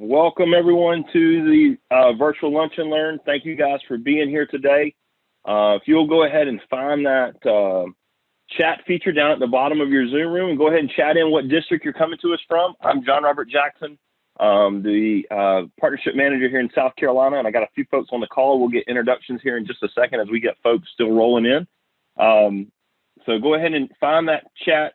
Welcome everyone to the virtual lunch and learn. Thank you guys for being here today. If you'll go ahead and find that chat feature down at the bottom of your Zoom room and go ahead and chat in what district you're coming to us from. I'm John Robert Jackson, the partnership manager here in South Carolina, and I got a few folks on the call. We'll get introductions here in just a second as we get folks still rolling in. So go ahead and find that chat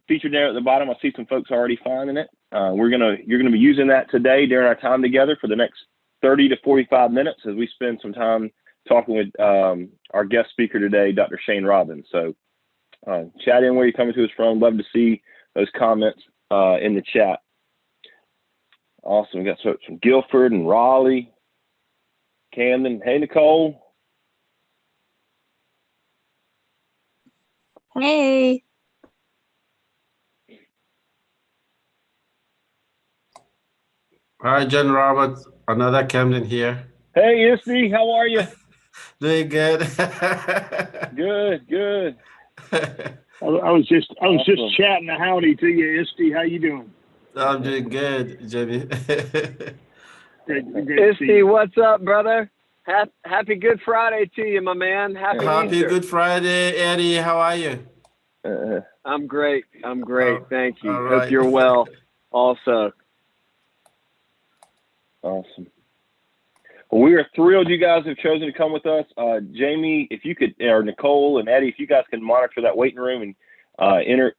feature there at the bottom. I see some folks already finding it. You're gonna be using that today during our time together for the next 30 to 45 minutes as we spend some time talking with our guest speaker today, Dr. Shane Robbins. So chat in where you're coming to us from. Love to see those comments in the chat. Awesome. We got folks from Guilford and Raleigh, Camden. Hey, Nicole. Hey. Hi, John Roberts. Another Camden here. Hey, Isty, how are you? Doing good. Good. I was just chatting a howdy to you, Isty. How you doing? I'm doing good, Jimmy. Isty, what's up, brother? Happy Good Friday to you, my man. Happy Good Friday, Eddie. How are you? I'm great. Thank you. Right. Hope you're well also. Awesome. Well, we are thrilled you guys have chosen to come with us. Jamie, if you could, or Nicole and Eddie, if you guys can monitor that waiting room and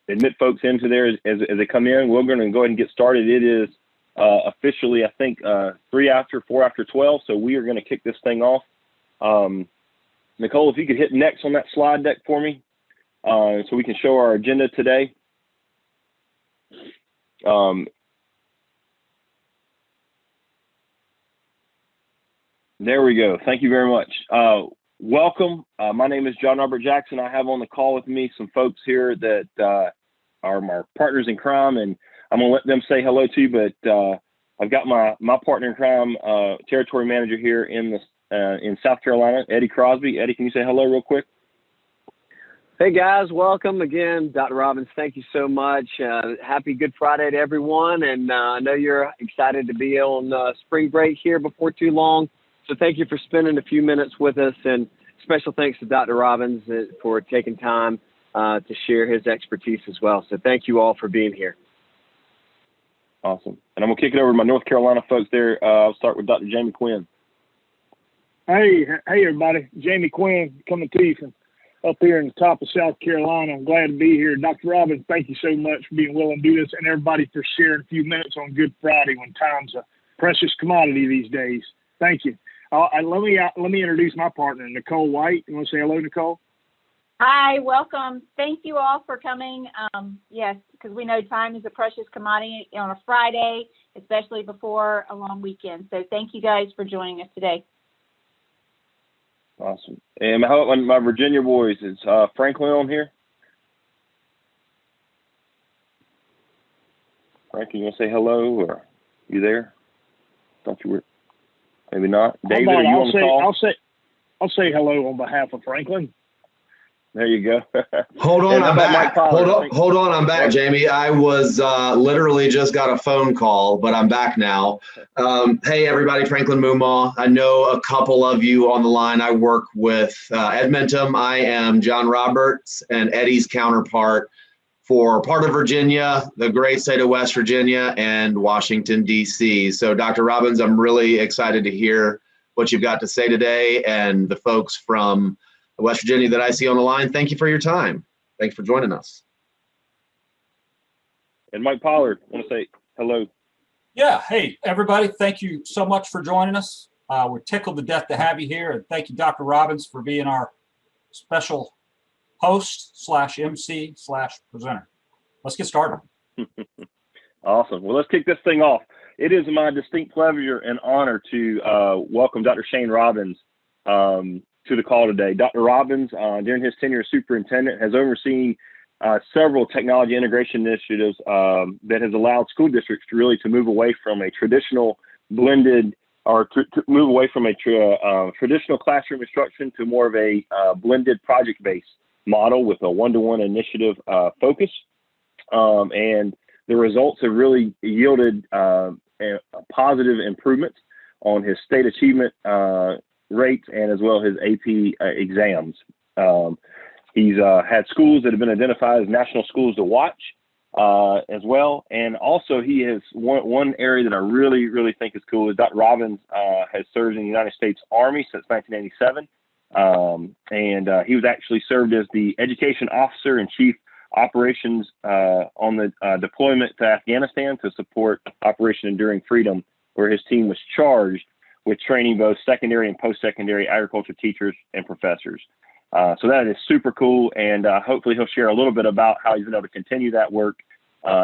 admit folks into there as they come in, we're going to go ahead and get started. It is officially, I think, 4 after 12, so we are going to kick this thing off. Nicole, if you could hit next on that slide deck for me so we can show our agenda today. There we go. Thank you very much. Welcome. My name is John Robert Jackson. I have on the call with me some folks here that are my partners in crime, and I'm going to let them say hello to you, but I've got my partner in crime, territory manager here in South Carolina, Eddie Crosby. Eddie, can you say hello real quick? Hey, guys. Welcome again. Dr. Robbins, thank you so much. Happy Good Friday to everyone, and I know you're excited to be on spring break here before too long. So thank you for spending a few minutes with us, and special thanks to Dr. Robbins for taking time to share his expertise as well. So thank you all for being here. Awesome. And I'm going to kick it over to my North Carolina folks there. I'll start with Dr. Jamie Quinn. Hey, everybody. Jamie Quinn coming to you from up here in the top of South Carolina. I'm glad to be here. Dr. Robbins, thank you so much for being willing to do this, and everybody for sharing a few minutes on Good Friday when time's a precious commodity these days. Thank you. Let me introduce my partner, Nicole White. You want to say hello, Nicole? Hi, welcome. Thank you all for coming. Yes, because we know time is a precious commodity on a Friday, especially before a long weekend. So thank you guys for joining us today. Awesome. And how about my Virginia boys? Is Franklin on here? Franklin, you want to say hello, or you there? Thought you were. Maybe not. David, are you on the call? I'll say hello on behalf of Franklin. There you go. Hold on, I'm back. Hold on, I'm back, Jamie. I was literally just got a phone call, but I'm back now. Hey, everybody, Franklin Mumaw. I know a couple of you on the line. I work with Edmentum. I am John Roberts and Eddie's counterpart for part of Virginia, the great state of West Virginia, and Washington, D.C. So, Dr. Robbins, I'm really excited to hear what you've got to say today, and the folks from West Virginia that I see on the line, thank you for your time. Thanks for joining us. And Mike Pollard, I want to say hello. Yeah, hey, everybody. Thank you so much for joining us. We're tickled to death to have you here, and thank you, Dr. Robbins, for being our special host/MC/presenter. Let's get started. Awesome. Well, let's kick this thing off. It is my distinct pleasure and honor to welcome Dr. Shane Robbins to the call today. Dr. Robbins, during his tenure as superintendent, has overseen several technology integration initiatives that has allowed school districts to move away from a traditional blended or to move away from a traditional classroom instruction to more of a blended project-based model with a one-to-one initiative focus. And the results have really yielded a positive improvements on his state achievement rates and as well his AP exams. He's had schools that have been identified as national schools to watch as well. And also he has one area that I really think is cool is Dr. Robbins has served in the United States Army since 1987. And he was actually served as the education officer and chief operations on the deployment to Afghanistan to support Operation Enduring Freedom, where his team was charged with training both secondary and post-secondary agriculture teachers and professors. So that is super cool, and hopefully he'll share a little bit about how he's been able to continue that work,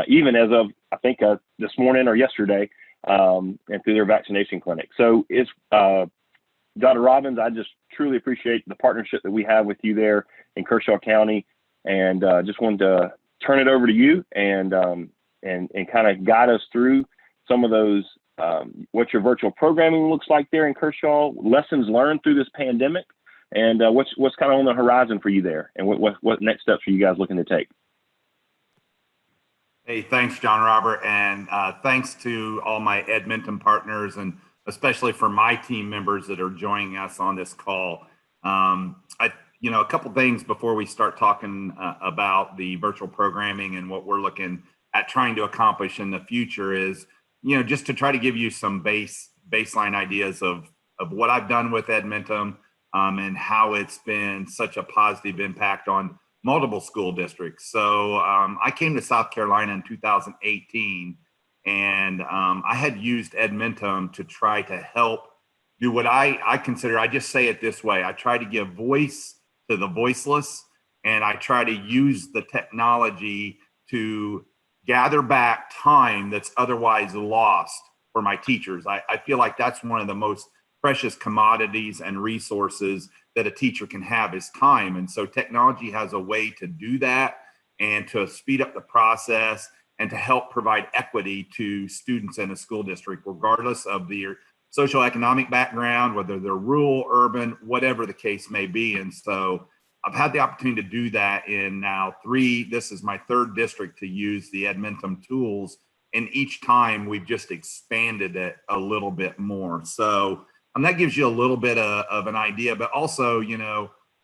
even as of, I think, this morning or yesterday, and through their vaccination clinic. So it's Dr. Robbins, I just truly appreciate the partnership that we have with you there in Kershaw County, and just wanted to turn it over to you and kind of guide us through some of those, what your virtual programming looks like there in Kershaw, lessons learned through this pandemic, and what's kind of on the horizon for you there, and what next steps are you guys looking to take? Hey, thanks, John Robert, and thanks to all my Edmentum partners, and especially for my team members that are joining us on this call. A couple things before we start talking about the virtual programming and what we're looking at trying to accomplish in the future is, just to try to give you some baseline ideas of what I've done with Edmentum, and how it's been such a positive impact on multiple school districts. So I came to South Carolina in 2018, and I had used Edmentum to try to help do what I consider, I just say it this way, I try to give voice to the voiceless, and I try to use the technology to gather back time that's otherwise lost for my teachers. I feel like that's one of the most precious commodities and resources that a teacher can have is time. And so technology has a way to do that and to speed up the process and to help provide equity to students in a school district, regardless of their socioeconomic background, whether they're rural, urban, whatever the case may be. And so I've had the opportunity to do that in now this is my third district to use the Edmentum tools. And each time we've just expanded it a little bit more. So that gives you a little bit of an idea, but also,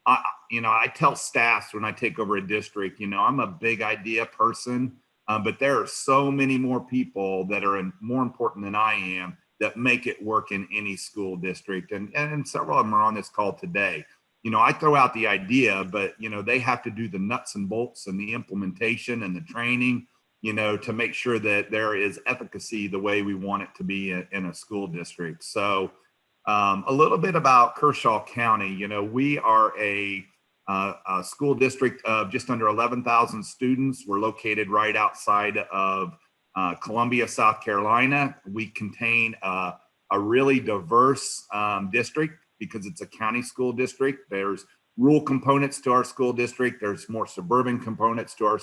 I tell staffs when I take over a district, I'm a big idea person, but there are so many more people that are more important than I am that make it work in any school district. And several of them are on this call today. I throw out the idea, but, they have to do the nuts and bolts and the implementation and the training, to make sure that there is efficacy the way we want it to be in a school district. So a little bit about Kershaw County. We are a school district of just under 11,000 students. We're located right outside of Columbia, South Carolina. We contain a really diverse district because it's a county school district. There's rural components to our school district. There's more suburban components to our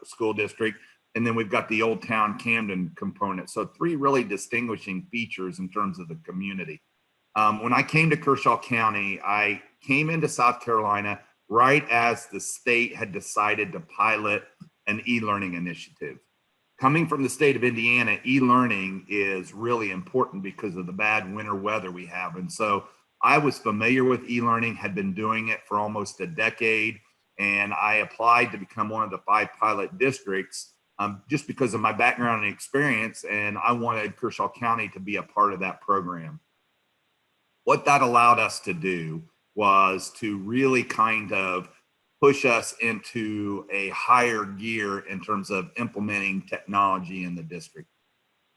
school district. And then we've got the Old Town Camden component. So three really distinguishing features in terms of the community. When I came to Kershaw County, I came into South Carolina right as the state had decided to pilot an e-learning initiative. Coming from the state of Indiana, e-learning is really important because of the bad winter weather we have. And so I was familiar with e-learning, had been doing it for almost a decade, and I applied to become one of the 5 pilot districts just because of my background and experience, and I wanted Kershaw County to be a part of that program. What that allowed us to do was to really kind of push us into a higher gear in terms of implementing technology in the district.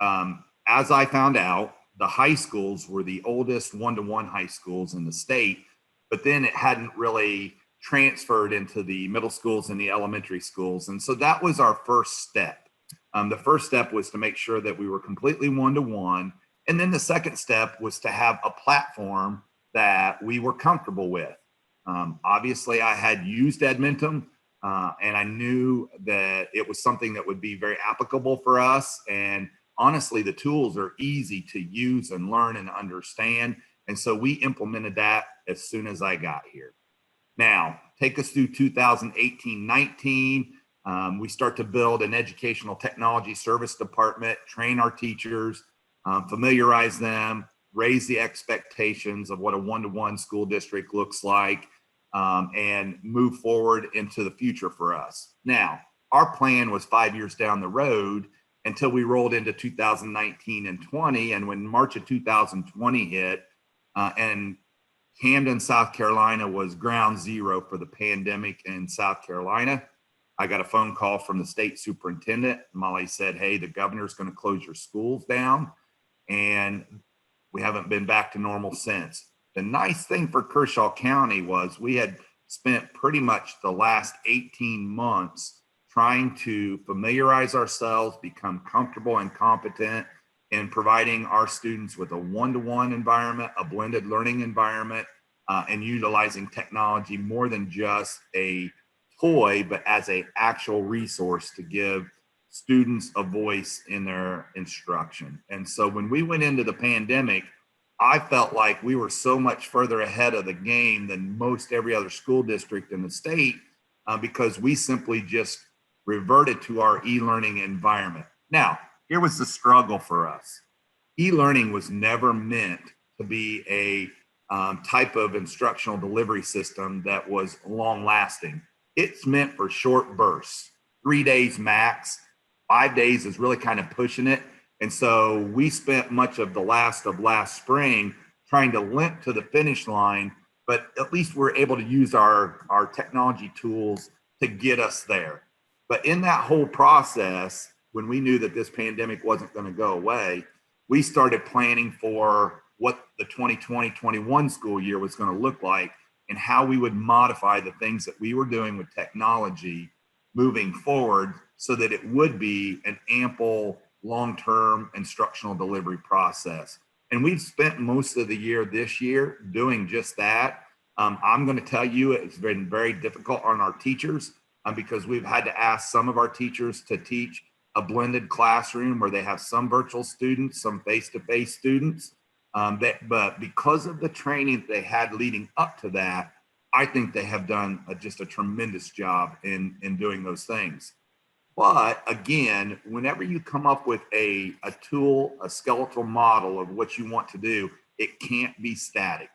As I found out, the high schools were the oldest one-to-one high schools in the state, but then it hadn't really transferred into the middle schools and the elementary schools. And so that was our first step. The first step was to make sure that we were completely one-to-one. And then the second step was to have a platform that we were comfortable with. Obviously, I had used Edmentum, and I knew that it was something that would be very applicable for us. And honestly, the tools are easy to use and learn and understand. And so we implemented that as soon as I got here. Now, take us through 2018-19. We start to build an educational technology service department, train our teachers, familiarize them, raise the expectations of what a one-to-one school district looks like, and move forward into the future for us. Now, our plan was 5 years down the road until we rolled into 2019 and 20. And when March of 2020 hit, and Camden, South Carolina was ground zero for the pandemic in South Carolina, I got a phone call from the state superintendent. Molly said, hey, the governor's going to close your schools down. And we haven't been back to normal since. The nice thing for Kershaw County was we had spent pretty much the last 18 months trying to familiarize ourselves, become comfortable and competent in providing our students with a one-to-one environment, a blended learning environment, and utilizing technology more than just a toy, but as an actual resource to give students a voice in their instruction. And so when we went into the pandemic, I felt like we were so much further ahead of the game than most every other school district in the state, because we simply just reverted to our e-learning environment. Now, here was the struggle for us. E-learning was never meant to be a type of instructional delivery system that was long lasting. It's meant for short bursts, 3 days max. 5 days is really kind of pushing it. And so we spent much of last spring trying to limp to the finish line, but at least we're able to use our technology tools to get us there. But in that whole process, when we knew that this pandemic wasn't going to go away, we started planning for what the 2020-21 school year was going to look like and how we would modify the things that we were doing with technology moving forward so that it would be an ample long-term instructional delivery process. And we've spent most of the year this year doing just that. I'm going to tell you it's been very difficult on our teachers because we've had to ask some of our teachers to teach a blended classroom where they have some virtual students, some face-to-face students. But because of the training they had leading up to that, I think they have done just a tremendous job in doing those things. But again, whenever you come up with a tool, a skeletal model of what you want to do, it can't be static.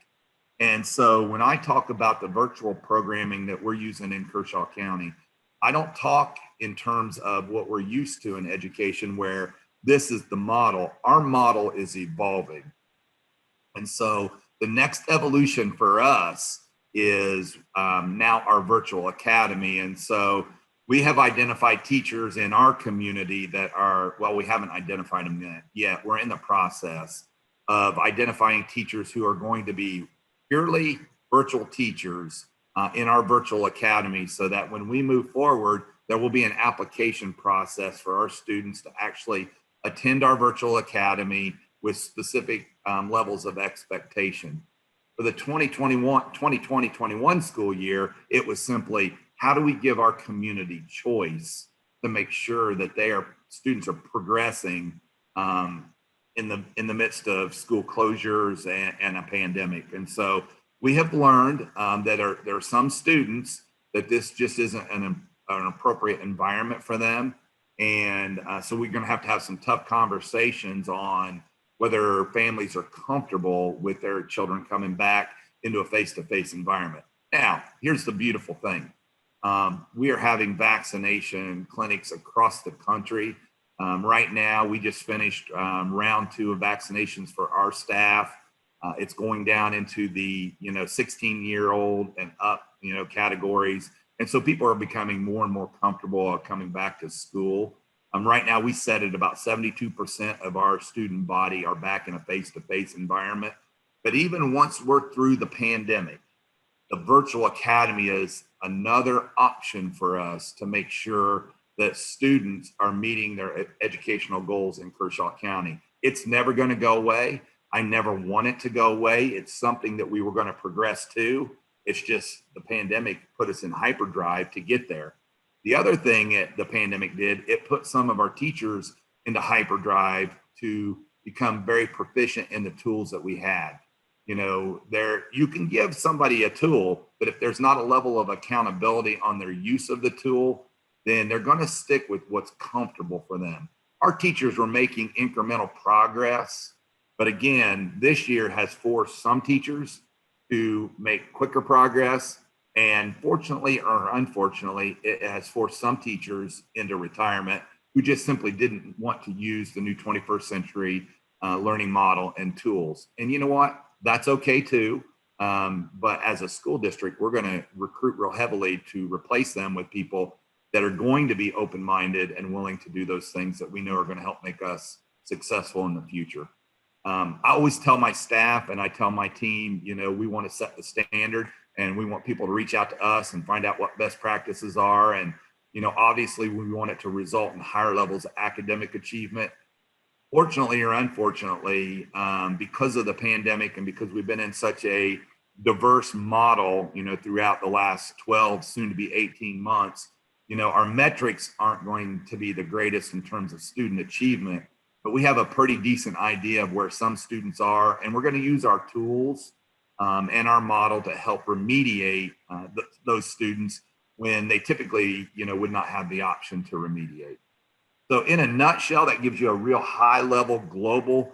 And so when I talk about the virtual programming that we're using in Kershaw County, I don't talk in terms of what we're used to in education where this is the model. Our model is evolving. And so the next evolution for us is now our virtual academy. And so we have identified teachers in our community that are, well, we haven't identified them yet. We're in the process of identifying teachers who are going to be purely virtual teachers in our virtual academy so that when we move forward, there will be an application process for our students to actually attend our virtual academy with specific levels of expectation. For the 2020-21 school year, it was simply, how do we give our community choice to make sure that students are progressing in the midst of school closures and a pandemic? And so we have learned that there are some students that this just isn't an appropriate environment for them. And so we're going to have some tough conversations on whether families are comfortable with their children coming back into a face-to-face environment. Now, here's the beautiful thing. We are having vaccination clinics across the country. Right now, we just finished round 2 of vaccinations for our staff. It's going down into the 16-year-old and up categories. And so people are becoming more and more comfortable coming back to school. Right now, we set at about 72% of our student body are back in a face-to-face environment. But even once we're through the pandemic, the virtual academy is another option for us to make sure that students are meeting their educational goals in Kershaw County. It's never going to go away. I never want it to go away. It's something that we were going to progress to. It's just the pandemic put us in hyperdrive to get there. The other thing that the pandemic did, it put some of our teachers into hyperdrive to become very proficient in the tools that we had. You can give somebody a tool, but if there's not a level of accountability on their use of the tool, then they're going to stick with what's comfortable for them. Our teachers were making incremental progress, but again, this year has forced some teachers to make quicker progress, and fortunately or unfortunately, it has forced some teachers into retirement who just simply didn't want to use the new 21st century learning model and tools. And you know what? That's okay too. But as a school district, we're going to recruit real heavily to replace them with people that are going to be open-minded and willing to do those things that we know are going to help make us successful in the future. I always tell my staff and I tell my team, you know, we want to set the standard and we want people to reach out to us and find out what best practices are. And, you know, obviously we want it to result in higher levels of academic achievement. Fortunately or unfortunately, because of the pandemic and because we've been in such a diverse model, you know, throughout the last 12, soon to be 18 months, you know, our metrics aren't going to be the greatest in terms of student achievement, but we have a pretty decent idea of where some students are, and we're going to use our tools and our model to help remediate those students when they typically, you know, would not have the option to remediate. So in a nutshell, that gives you a real high level global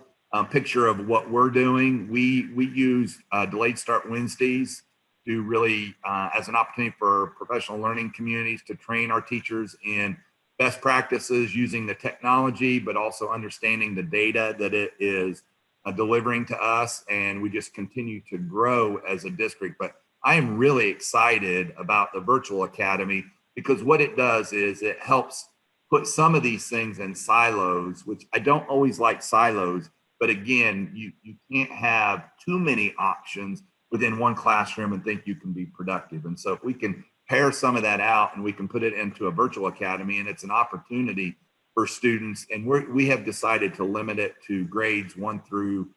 picture of what we're doing. We use Delayed Start Wednesdays to really as an opportunity for professional learning communities to train our teachers in best practices using the technology, but also understanding the data that it is delivering to us. And we just continue to grow as a district. But I am really excited about the virtual academy because what it does is it helps put some of these things in silos, which I don't always like silos, but again, you can't have too many options within one classroom and think you can be productive. And so if we can pare some of that out and we can put it into a virtual academy, and it's an opportunity for students, and we have decided to limit it to grades 1 through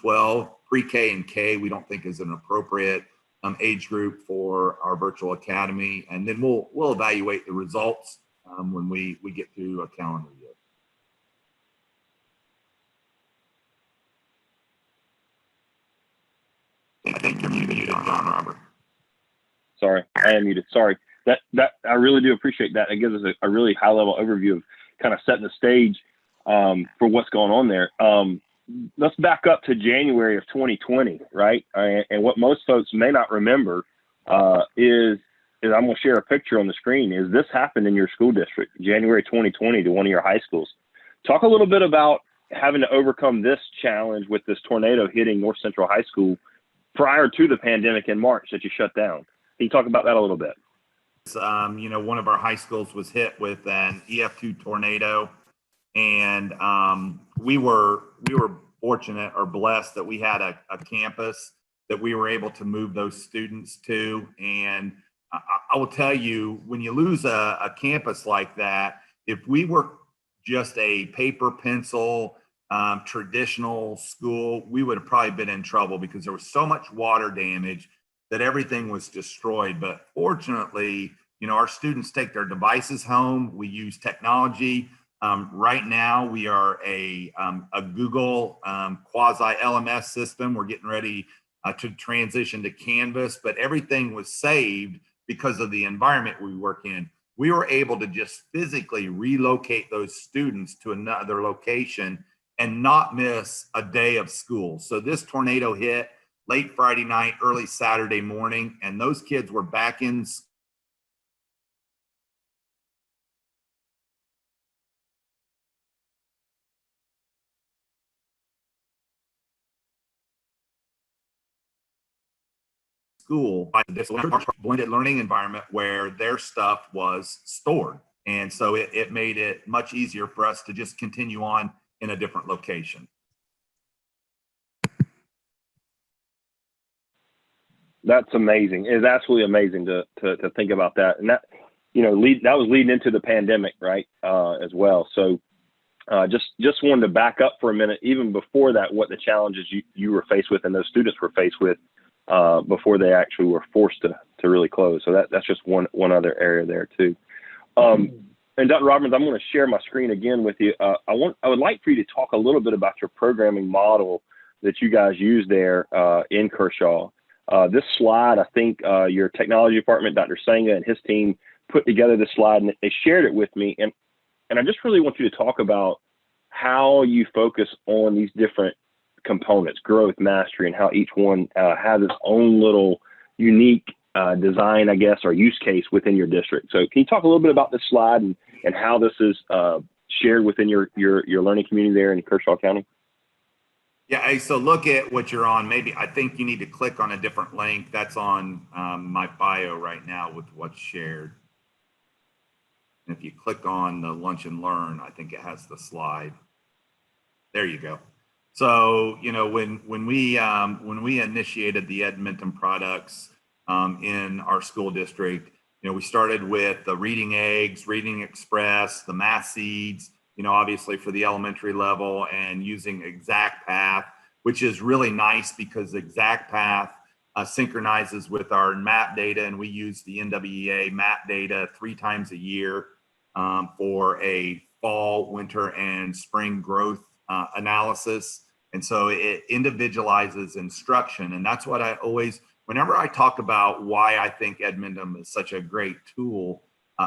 12, pre-K and K, we don't think is an appropriate age group for our virtual academy. And then we'll evaluate the results when we get through a calendar year. I think you're muted on Robert. Sorry, I am muted. Sorry. That I really do appreciate that. It gives us a really high level overview of kind of setting the stage for what's going on there. Let's back up to January of 2020, right? And what most folks may not remember is I'm going to share a picture on the screen. Is this happened in your school district, January 2020, to one of your high schools? Talk a little bit about having to overcome this challenge with this tornado hitting North Central High School prior to the pandemic in March that you shut down. Can you talk about that a little bit? You know, one of our high schools was hit with an EF2 tornado, and we were fortunate or blessed that we had a campus that we were able to move those students to. And I will tell you, when you lose a campus like that, if we were just a paper, pencil, traditional school, we would have probably been in trouble because there was so much water damage that everything was destroyed. But fortunately, you know, our students take their devices home. We use technology. Right now, we are a Google quasi LMS system. We're getting ready to transition to Canvas, but everything was saved because of the environment we work in. We were able to just physically relocate those students to another location and not miss a day of school. So this tornado hit late Friday night, early Saturday morning, and those kids were back in school by this blended learning environment where their stuff was stored. And so it made it much easier for us to just continue on in a different location. That's amazing. It's absolutely amazing to think about that. And that, you know, that was leading into the pandemic, right, as well. So just wanted to back up for a minute, even before that, what the challenges you were faced with and those students were faced with before they actually were forced to really close. So that's just one other area there too. And Dr. Robbins, I'm going to share my screen again with you. I would like for you to talk a little bit about your programming model that you guys use there in Kershaw. This slide, I think your technology department, Dr. Senga and his team put together this slide, and they shared it with me. And I just really want you to talk about how you focus on these different components, growth, mastery, and how each one has its own little unique design, I guess, or use case within your district. So can you talk a little bit about this slide and how this is shared within your learning community there in Kershaw County? Yeah, so look at what you're on. Maybe I think you need to click on a different link. That's on my bio right now with what's shared. And if you click on the Lunch and Learn, I think it has the slide. There you go. So, you know, when we initiated the Edmentum products in our school district, you know, we started with the Reading Eggs, Reading Express, the Math Seeds, you know, obviously for the elementary level, and using Exact Path, which is really nice because Exact Path synchronizes with our MAP data, and we use the NWEA MAP data 3 times a year for a fall, winter, and spring growth analysis. And so it individualizes instruction. And that's what I always, whenever I talk about why I think Edmentum is such a great tool,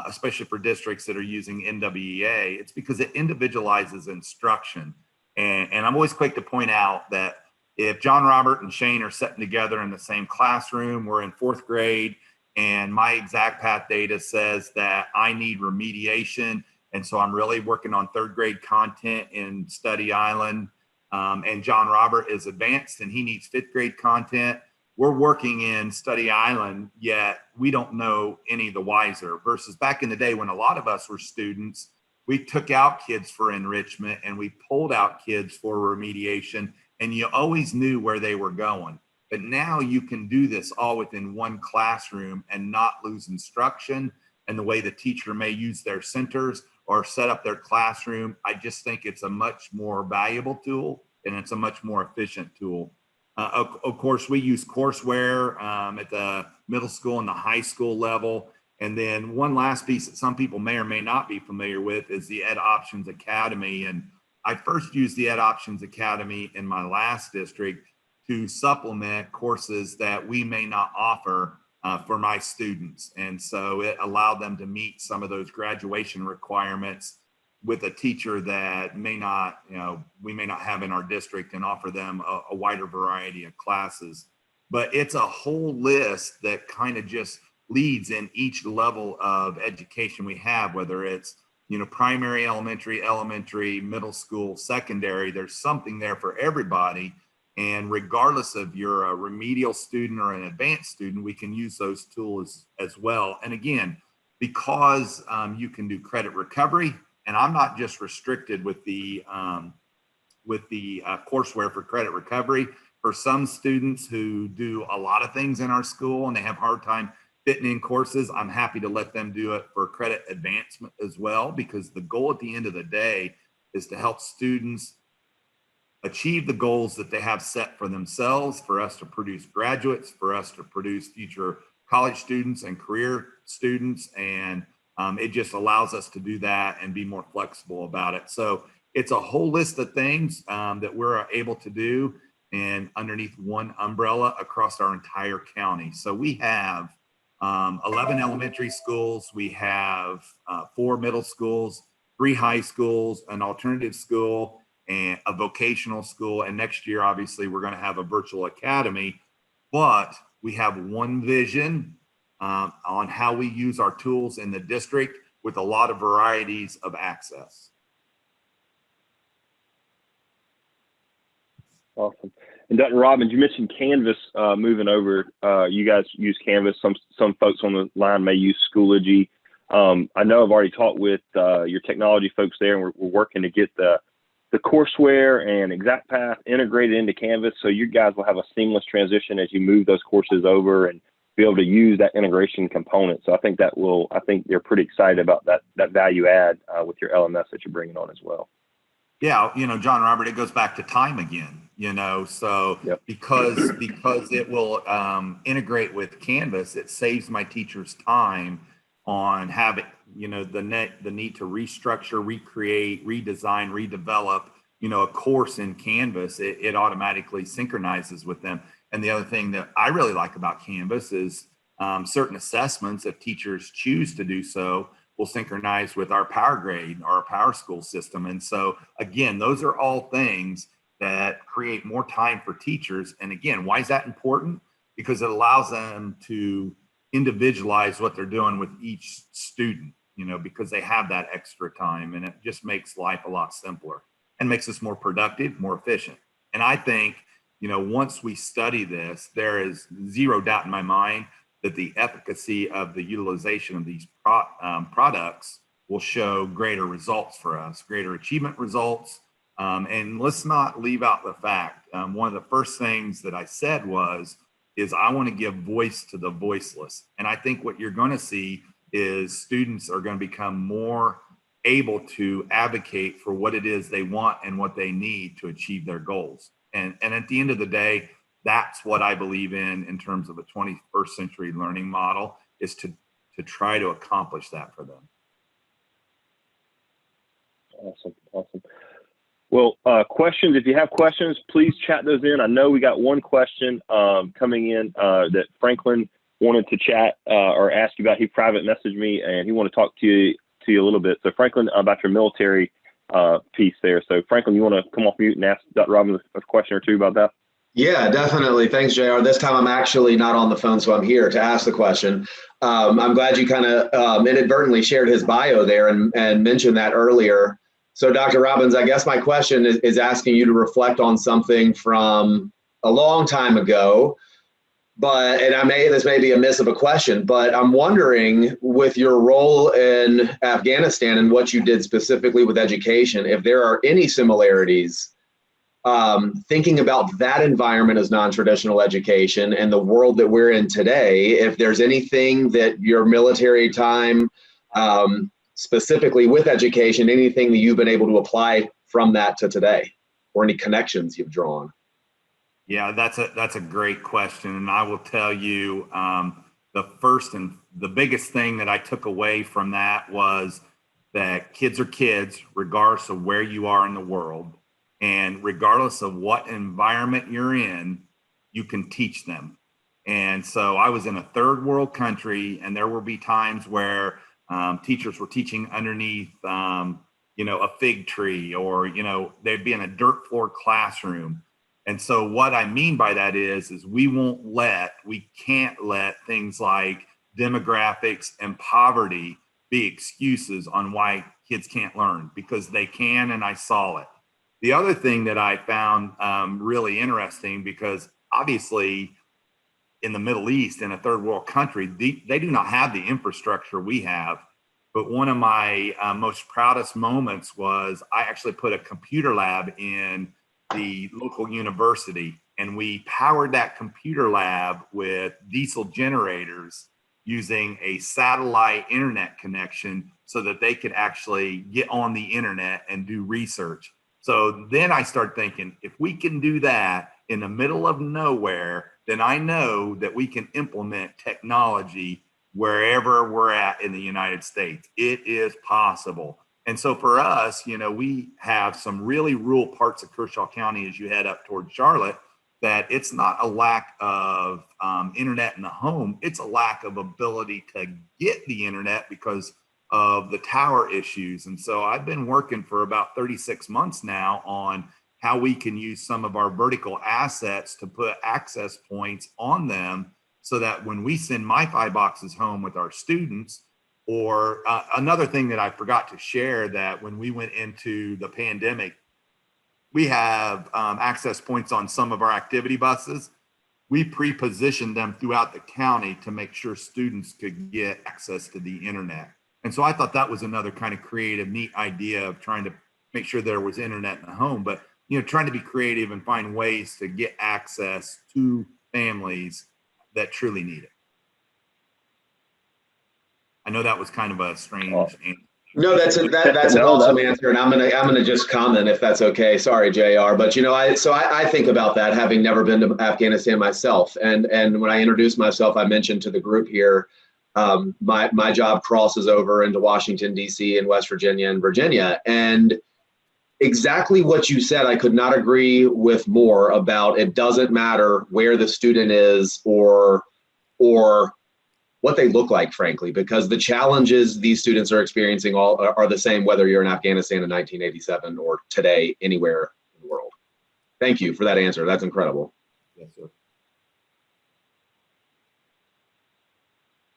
especially for districts that are using NWEA, it's because it individualizes instruction. And I'm always quick to point out that if John, Robert, and Shane are sitting together in the same classroom, we're in 4th grade, and my Exact Path data says that I need remediation, and so I'm really working on 3rd grade content in Study Island, and John Robert is advanced and he needs 5th grade content. We're working in Study Island, yet we don't know any the wiser, versus back in the day when a lot of us were students, we took out kids for enrichment and we pulled out kids for remediation, and you always knew where they were going. But now you can do this all within one classroom and not lose instruction and the way the teacher may use their centers or set up their classroom. I just think it's a much more valuable tool, and it's a much more efficient tool. Of course, we use courseware at the middle school and the high school level. And then one last piece that some people may or may not be familiar with is the Ed Options Academy. And I first used the Ed Options Academy in my last district to supplement courses that we may not offer for my students. And so it allowed them to meet some of those graduation requirements with a teacher that may not, you know, we may not have in our district, and offer them a wider variety of classes. But it's a whole list that kind of just leads in each level of education we have, whether it's, you know, primary, elementary, middle school, secondary. There's something there for everybody. And regardless of you're a remedial student or an advanced student, we can use those tools as well. And again, because you can do credit recovery, and I'm not just restricted with the courseware for credit recovery. For some students who do a lot of things in our school and they have a hard time fitting in courses, I'm happy to let them do it for credit advancement as well, because the goal at the end of the day is to help students achieve the goals that they have set for themselves, for us to produce graduates, for us to produce future college students and career students. And it just allows us to do that and be more flexible about it. So it's a whole list of things that we're able to do, and underneath one umbrella across our entire county. So we have 11 elementary schools, we have 4 middle schools, 3 high schools, an alternative school, and a vocational school. And next year, obviously, we're going to have a virtual academy. But we have one vision on how we use our tools in the district, with a lot of varieties of access. Awesome. And Dr. Robbins, you mentioned Canvas moving over. You guys use Canvas. Some folks on the line may use Schoology. I know I've already talked with your technology folks there, and we're working to get the courseware and Exact Path integrated into Canvas, so you guys will have a seamless transition as you move those courses over and be able to use that integration component. So I think they're pretty excited about that value add with your LMS that you're bringing on as well. Yeah, you know, John Robert, it goes back to time again, you know, so yep. because it will integrate with Canvas, it saves my teachers time on having, you know, the need to restructure, recreate, redesign, redevelop, you know, a course in Canvas. It automatically synchronizes with them. And the other thing that I really like about Canvas is certain assessments, if teachers choose to do so, will synchronize with our Power Grade, our Power School system. And so again, those are all things that create more time for teachers. And again, why is that important? Because it allows them to individualize what they're doing with each student, because they have that extra time, and it just makes life a lot simpler and makes us more productive, more efficient. And I think, once we study this, there is zero doubt in my mind that the efficacy of the utilization of these products will show greater results for us, greater achievement results. And let's not leave out the fact, one of the first things that I said is I want to give voice to the voiceless. And I think what you're going to see is students are going to become more able to advocate for what it is they want and what they need to achieve their goals. And at the end of the day, that's what I believe in terms of a 21st century learning model, is to try to accomplish that for them. Awesome. Well, questions, if you have questions, please chat those in. I know we got one question coming in that Franklin wanted to chat or ask you about. He private messaged me, and he wanted to talk to you a little bit. So Franklin, about your military piece there. So Franklin, you want to come off mute and ask Dr. Robbins a question or two about that? Yeah, definitely. Thanks, JR. This time I'm actually not on the phone, so I'm here to ask the question. I'm glad you kind of inadvertently shared his bio there and mentioned that earlier. So Dr. Robbins, I guess my question is asking you to reflect on something from a long time ago, this may be a miss of a question, but I'm wondering, with your role in Afghanistan and what you did specifically with education, if there are any similarities thinking about that environment as non-traditional education and the world that we're in today, if there's anything that your military time, specifically with education, anything that you've been able to apply from that to today, or any connections you've drawn? Yeah, that's a great question. And I will tell you, the first and the biggest thing that I took away from that was that kids are kids, regardless of where you are in the world. And regardless of what environment you're in, you can teach them. And so I was in a third world country, and there will be times where teachers were teaching underneath, a fig tree, or, they'd be in a dirt floor classroom. And so what I mean by that is we can't let things like demographics and poverty be excuses on why kids can't learn, because they can, and I saw it. The other thing that I found really interesting, because obviously in the Middle East, in a third world country, they do not have the infrastructure we have. But one of my most proudest moments was I actually put a computer lab in the local university, and we powered that computer lab with diesel generators using a satellite internet connection so that they could actually get on the internet and do research. So then I start thinking, if we can do that in the middle of nowhere, then I know that we can implement technology wherever we're at in the United States. It is possible. And so for us, we have some really rural parts of Kershaw County as you head up towards Charlotte, that it's not a lack of internet in the home. It's a lack of ability to get the internet because of the tower issues. And so I've been working for about 36 months now on how we can use some of our vertical assets to put access points on them, so that when we send MiFi boxes home with our students, or another thing that I forgot to share, that when we went into the pandemic, we have access points on some of our activity buses. We pre-positioned them throughout the county to make sure students could get access to the internet. And so I thought that was another kind of creative, neat idea of trying to make sure there was internet in the home, but trying to be creative and find ways to get access to families that truly need it. I know that was kind of a strange answer. No, that's an awesome answer, and I'm gonna just comment if that's okay. Sorry, JR, but I think about that, having never been to Afghanistan myself, and when I introduced myself, I mentioned to the group here, my job crosses over into Washington D.C. and West Virginia and Virginia, and exactly what you said, I could not agree with more about. It doesn't matter where the student is or what they look like, frankly, because the challenges these students are experiencing all are the same, whether you're in Afghanistan in 1987 or today, anywhere in the world. Thank you for that answer. That's incredible. Yes, sir.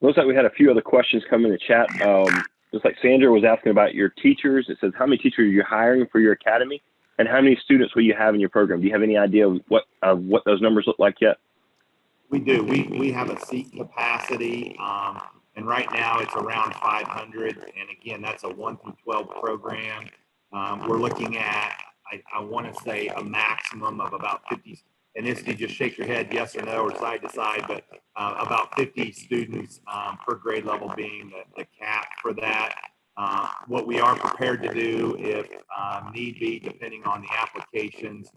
Looks like we had a few other questions come in the chat. Looks like Sandra was asking about your teachers. It says, how many teachers are you hiring for your academy? And how many students will you have in your program? Do you have any idea of what those numbers look like yet? We do. We have a seat capacity, and right now it's around 500. And again, that's a 1 through 12 program. We're looking at, I want to say, a maximum of about 50. And this, you just shake your head yes or no or side to side, but about 50 students per grade level being the cap for that. What we are prepared to do, if need be, depending on the applications,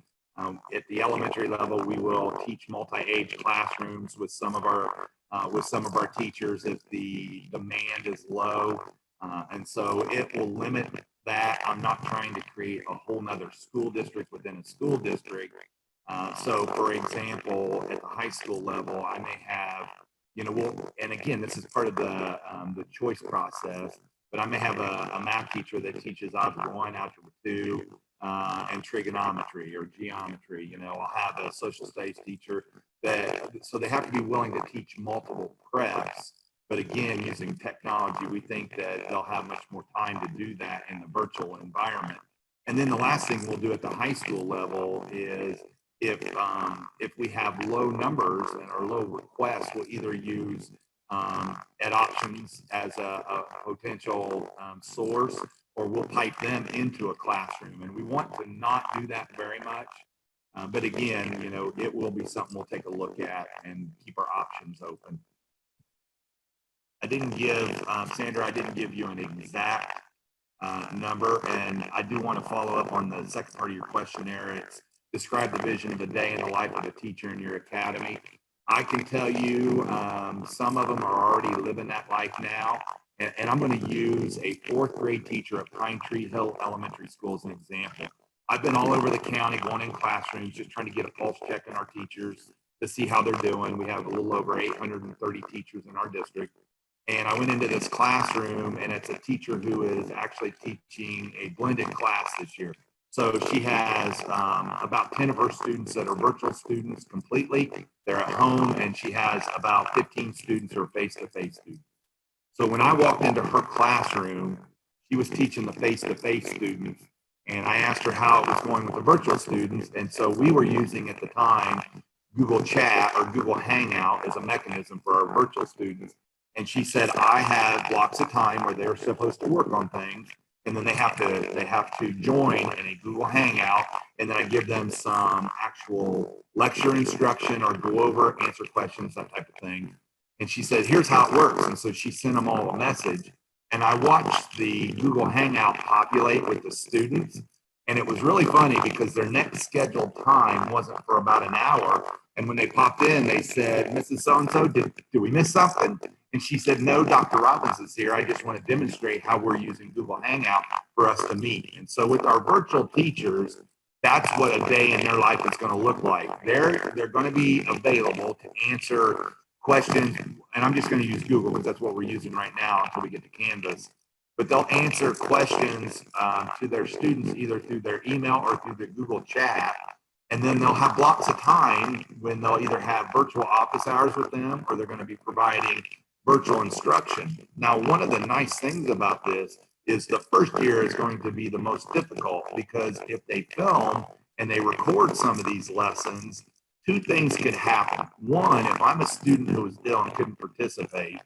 at the elementary level, we will teach multi-age classrooms with some of our teachers if the demand is low, and so it will limit that. I'm not trying to create a whole nother school district within a school district. So, for example, at the high school level, I may have, and again, this is part of the choice process, but I may have a math teacher that teaches Algebra 1, Algebra 2, and trigonometry or geometry. I'll have a social studies teacher so they have to be willing to teach multiple preps. But again, using technology, we think that they'll have much more time to do that in the virtual environment. And then the last thing we'll do at the high school level is, if we have low numbers and or low requests, we'll either use ed options as a potential source, or we'll pipe them into a classroom. And we want to not do that very much. But again, it will be something we'll take a look at and keep our options open. I didn't give, Sandra, I didn't give you an exact number. And I do want to follow up on the second part of your questionnaire. It's describe the vision of the day in the life of a teacher in your academy. I can tell you some of them are already living that life now. And I'm going to use a 4th grade teacher at Pine Tree Hill Elementary School as an example. I've been all over the county going in classrooms, just trying to get a pulse check on our teachers to see how they're doing. We have a little over 830 teachers in our district. And I went into this classroom, and it's a teacher who is actually teaching a blended class this year. So she has about 10 of her students that are virtual students completely. They're at home, and she has about 15 students who are face-to-face students. So when I walked into her classroom, she was teaching the face-to-face students, and I asked her how it was going with the virtual students. And so we were using at the time Google Chat or Google Hangout as a mechanism for our virtual students. And she said, I have blocks of time where they're supposed to work on things, and then they have to join in a Google Hangout, and then I give them some actual lecture instruction or go over, answer questions, that type of thing. And she said, here's how it works. And so she sent them all a message, and I watched the Google Hangout populate with the students. And it was really funny because their next scheduled time wasn't for about an hour. And when they popped in, they said, Mrs. So-and-so, did we miss something? And she said, no, Dr. Robbins is here. I just want to demonstrate how we're using Google Hangout for us to meet. And so with our virtual teachers, that's what a day in their life is going to look like. They're going to be available to answer questions. And I'm just going to use Google because that's what we're using right now until we get to Canvas. But they'll answer questions to their students either through their email or through the Google Chat. And then they'll have blocks of time when they'll either have virtual office hours with them or they're going to be providing virtual instruction. Now, one of the nice things about this is the first year is going to be the most difficult because if they film and they record some of these lessons, 2 things could happen. One, if I'm a student who was ill and couldn't participate,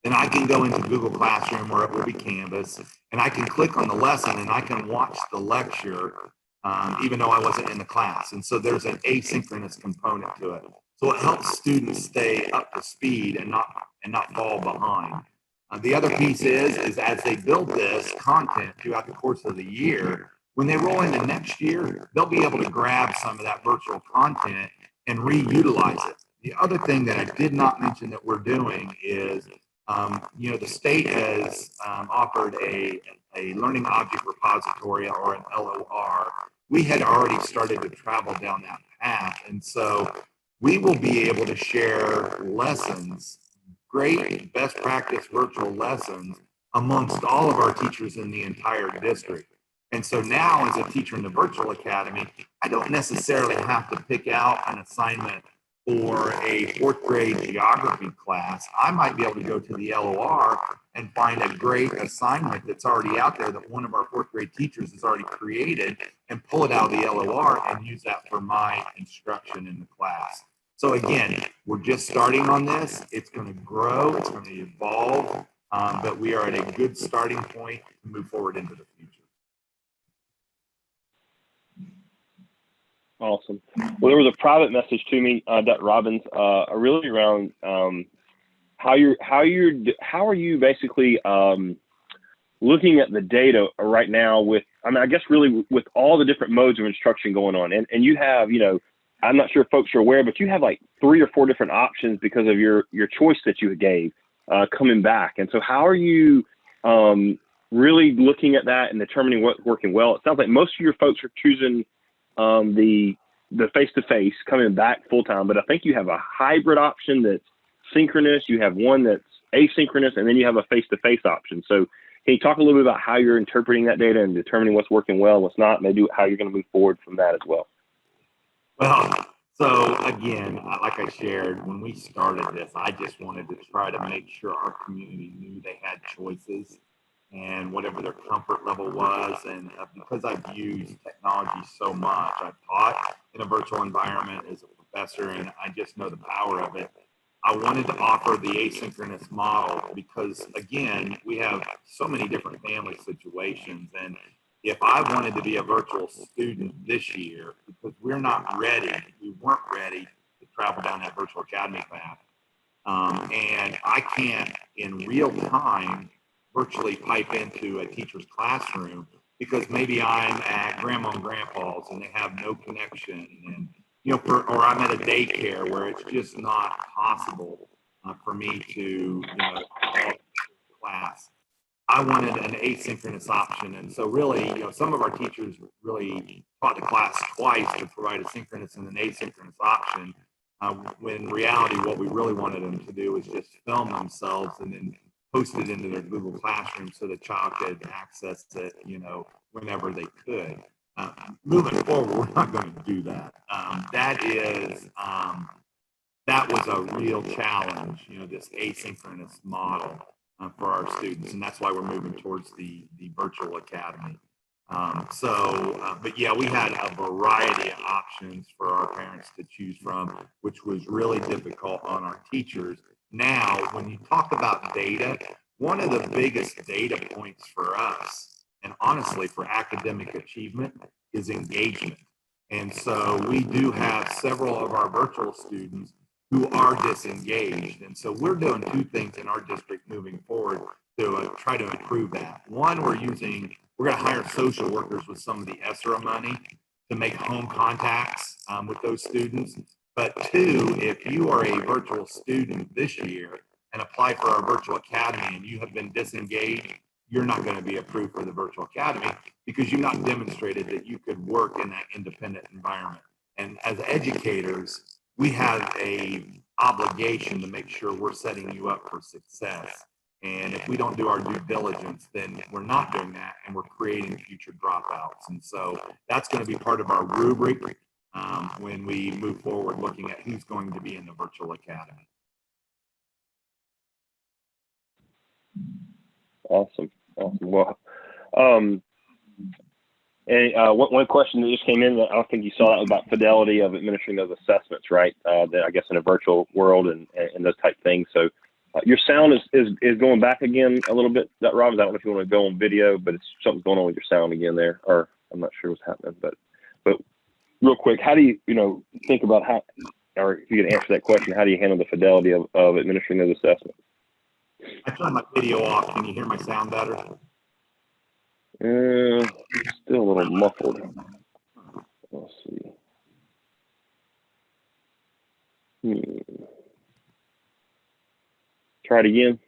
then I can go into Google Classroom where it will be Canvas, and I can click on the lesson and I can watch the lecture even though I wasn't in the class. And so there's an asynchronous component to it. So it helps students stay up to speed and not fall behind. The other piece is as they build this content throughout the course of the year, when they roll into next year, they'll be able to grab some of that virtual content and reutilize it. The other thing that I did not mention that we're doing is, the state has offered a learning object repository or an LOR. We had already started to travel down that path. And so we will be able to share lessons great best practice virtual lessons amongst all of our teachers in the entire district. And so now as a teacher in the virtual academy, I don't necessarily have to pick out an assignment for a 4th grade geography class. I might be able to go to the LOR and find a great assignment that's already out there that one of our 4th grade teachers has already created and pull it out of the LOR and use that for my instruction in the class. So again, we're just starting on this. It's going to grow, it's going to evolve, but we are at a good starting point to move forward into the future. Awesome. Well, there was a private message to me, Dr. Robbins, really around how are you basically looking at the data right now with, I mean, I guess really with all the different modes of instruction going on, and you have, you know, I'm not sure if folks are aware, but you have like 3 or 4 different options because of your choice that you gave coming back. And so how are you really looking at that and determining what's working well? It sounds like most of your folks are choosing the face-to-face coming back full-time, but I think you have a hybrid option that's synchronous, you have one that's asynchronous, and then you have a face-to-face option. So can you talk a little bit about how you're interpreting that data and determining what's working well, what's not, maybe how you're going to move forward from that as well? Well, so again, like I shared, when we started this, I just wanted to try to make sure our community knew they had choices and whatever their comfort level was. And because I've used technology so much, I've taught in a virtual environment as a professor, and I just know the power of it. I wanted to offer the asynchronous model because, again, we have so many different family situations. And if I wanted to be a virtual student this year, because we weren't ready to travel down that virtual academy path, and I can't in real time virtually pipe into a teacher's classroom because maybe I'm at grandma and grandpa's and they have no connection, and you know, or I'm at a daycare where it's just not possible for me to, you know, class. I wanted an asynchronous option, and so really, you know, some of our teachers really taught the class twice to provide a synchronous and an asynchronous option. When in reality, what we really wanted them to do was just film themselves and then post it into their Google Classroom so the child could access it, you know, whenever they could. Moving forward, we're not going to do that. That was a real challenge, you know, this asynchronous model for our students, and that's why we're moving towards the virtual academy. But yeah, we had a variety of options for our parents to choose from, which was really difficult on our teachers. Now, when you talk about data, one of the biggest data points for us, and honestly for academic achievement, is engagement. And so we do have several of our virtual students who are disengaged. And so we're doing 2 things in our district moving forward to try to improve that. One, we're going to hire social workers with some of the ESSER money to make home contacts with those students. But 2, if you are a virtual student this year and apply for our virtual academy and you have been disengaged, you're not going to be approved for the virtual academy because you've not demonstrated that you could work in that independent environment. And as educators, we have a obligation to make sure we're setting you up for success. And if we don't do our due diligence, then we're not doing that and we're creating future dropouts. And so that's going to be part of our rubric when we move forward looking at who's going to be in the virtual academy. Awesome. Well, one question that just came in that I don't think you saw, that was about fidelity of administering those assessments, right? That I guess in a virtual world and those type things. So your sound is going back again a little bit, Dr. Robbins. I don't know if you want to go on video, but it's something's going on with your sound again there, or I'm not sure what's happening. But real quick, how do you think about how, or if you could answer that question, how do you handle the fidelity of administering those assessments? I turned my video off. Can you hear my sound better? Still a little muffled. Let's see. Try it again.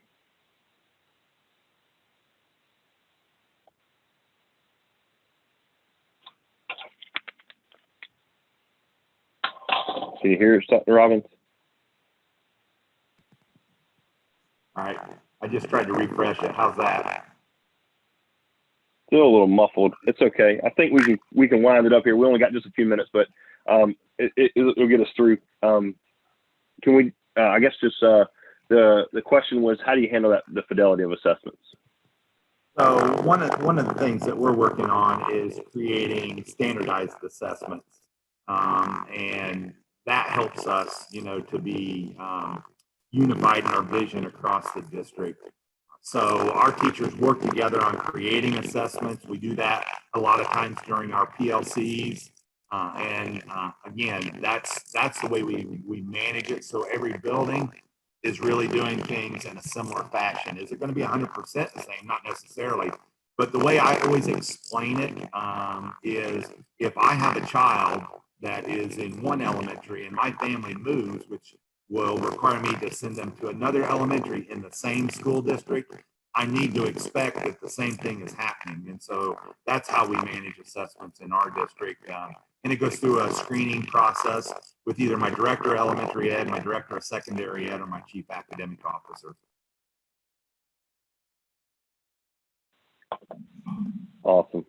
Can you hear us, Dr. Robbins? just tried to refresh it. How's that? Still a little muffled. It's okay. I think we can wind it up here. We only got just a few minutes, but it'll get us through. Can we? I guess just the question was, how do you handle the fidelity of assessments? So one of the things that we're working on is creating standardized assessments, and that helps us, to be unified in our vision across the district. So our teachers work together on creating assessments. We do that a lot of times during our PLCs. Again, that's the way we manage it. So every building is really doing things in a similar fashion. Is it going to be 100% the same? Not necessarily. But the way I always explain it is if I have a child that is in one elementary and my family moves, which will require me to send them to another elementary in the same school district, I need to expect that the same thing is happening. And so that's how we manage assessments in our district. And it goes through a screening process with either my director of elementary ed, my director of secondary ed, or my chief academic officer. Awesome.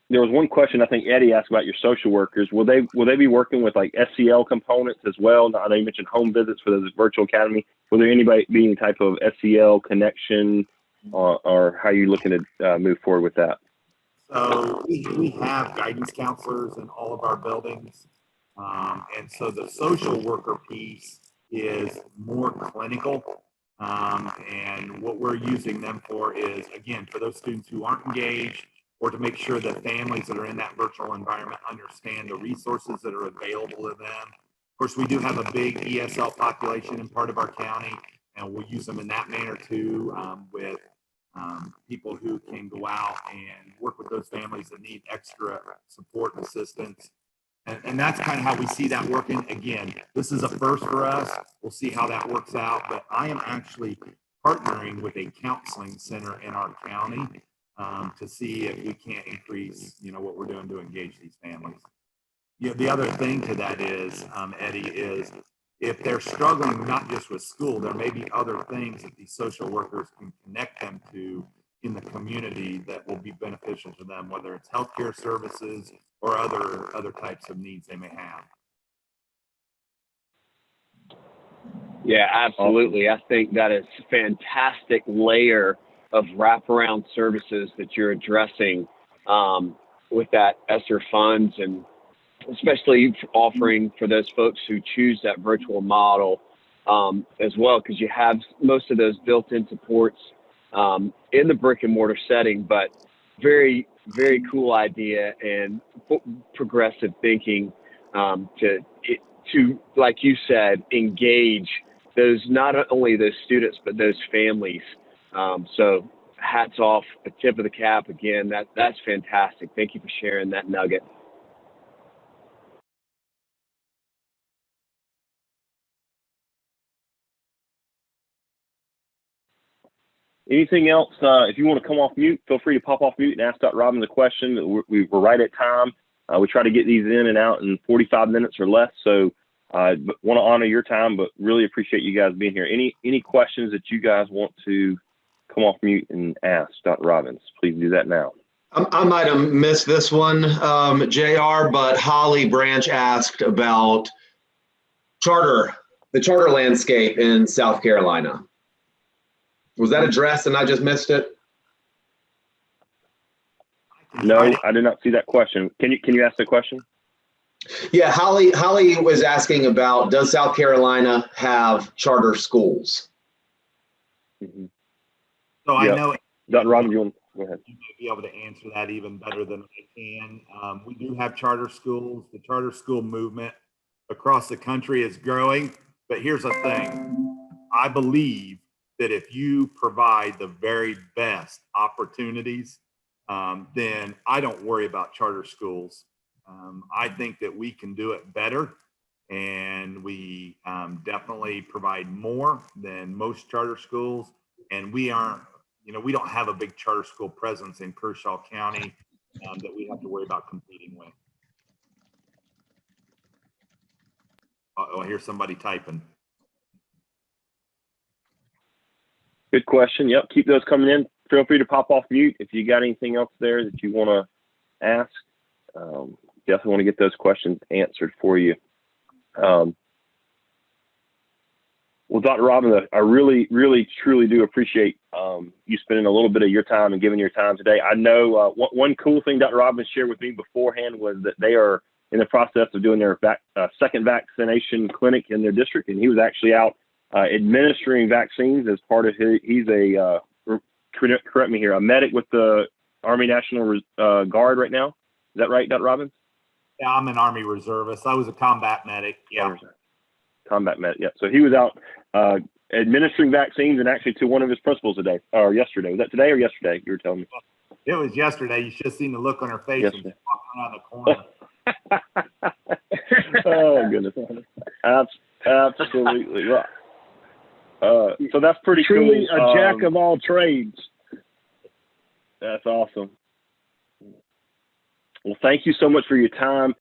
There was one question I think Eddie asked about your social workers. Will they be working with like SEL components as well? I know you mentioned home visits for the virtual academy. Will there be any type of SEL connection, or how are you looking to move forward with that? So we have guidance counselors in all of our buildings, and so the social worker piece is more clinical. And what we're using them for is, again, for those students who aren't engaged, or to make sure that families that are in that virtual environment understand the resources that are available to them. Of course, we do have a big ESL population in part of our county, and we'll use them in that manner too, with people who can go out and work with those families that need extra support and assistance. And that's kind of how we see that working. Again, this is a first for us. We'll see how that works out, but I am actually partnering with a counseling center in our county to see if we can't increase, what we're doing to engage these families. The other thing to that is, Eddie, is if they're struggling not just with school, there may be other things that these social workers can connect them to in the community that will be beneficial to them, whether it's healthcare services or other types of needs they may have. Yeah, absolutely. I think that is a fantastic layer of wraparound services that you're addressing with that ESSER funds, and especially offering for those folks who choose that virtual model as well, because you have most of those built-in supports in the brick and mortar setting, but very, very cool idea and progressive thinking to, like you said, engage those, not only those students, but those families. So hats off, a tip of the cap again. That's fantastic. Thank you for sharing that nugget. Anything else? If you want to come off mute, feel free to pop off mute and ask Dr. Robbins a question. We're right at time. We try to get these in and out in 45 minutes or less. So I want to honor your time, but really appreciate you guys being here. Any questions that you guys want to come off mute and ask Dr. Robbins, please do that now. I might have missed this one, JR, but Holly Branch asked about the charter landscape in South Carolina. Was that addressed and I just missed it? No, I did not see that question. Can you ask the question? Yeah, Holly was asking about, does South Carolina have charter schools? Mm-hmm. So I know, Dr. Robbins, go ahead. You may be able to answer that even better than I can. We do have charter schools. The charter school movement across the country is growing, but here's the thing. I believe that if you provide the very best opportunities, then I don't worry about charter schools. I think that we can do it better, and we definitely provide more than most charter schools. And we aren't, we don't have a big charter school presence in Kershaw County that we have to worry about competing with. I hear somebody typing. Good question. Yep, keep those coming in. Feel free to pop off mute if you got anything else there that you want to ask. Definitely want to get those questions answered for you. Well, Dr. Robbins, I really, really, truly do appreciate you spending a little bit of your time and giving your time today. I know one cool thing Dr. Robbins shared with me beforehand was that they are in the process of doing their second vaccination clinic in their district, and he was actually out administering vaccines as part of he's a, correct me here, a medic with the Army National Guard right now. Is that right, Dr. Robbins? Yeah, I'm an Army reservist. I was a combat medic. Yeah. Combat medic. Yeah. So he was out administering vaccines and actually to one of his principals today or yesterday. Was that today or yesterday? You were telling me. It was yesterday. You should have seen the look on her face when she walked around the corner. Oh goodness. Absolutely. So that's pretty Truly cool. A jack of all trades. That's awesome. Well, thank you so much for your time.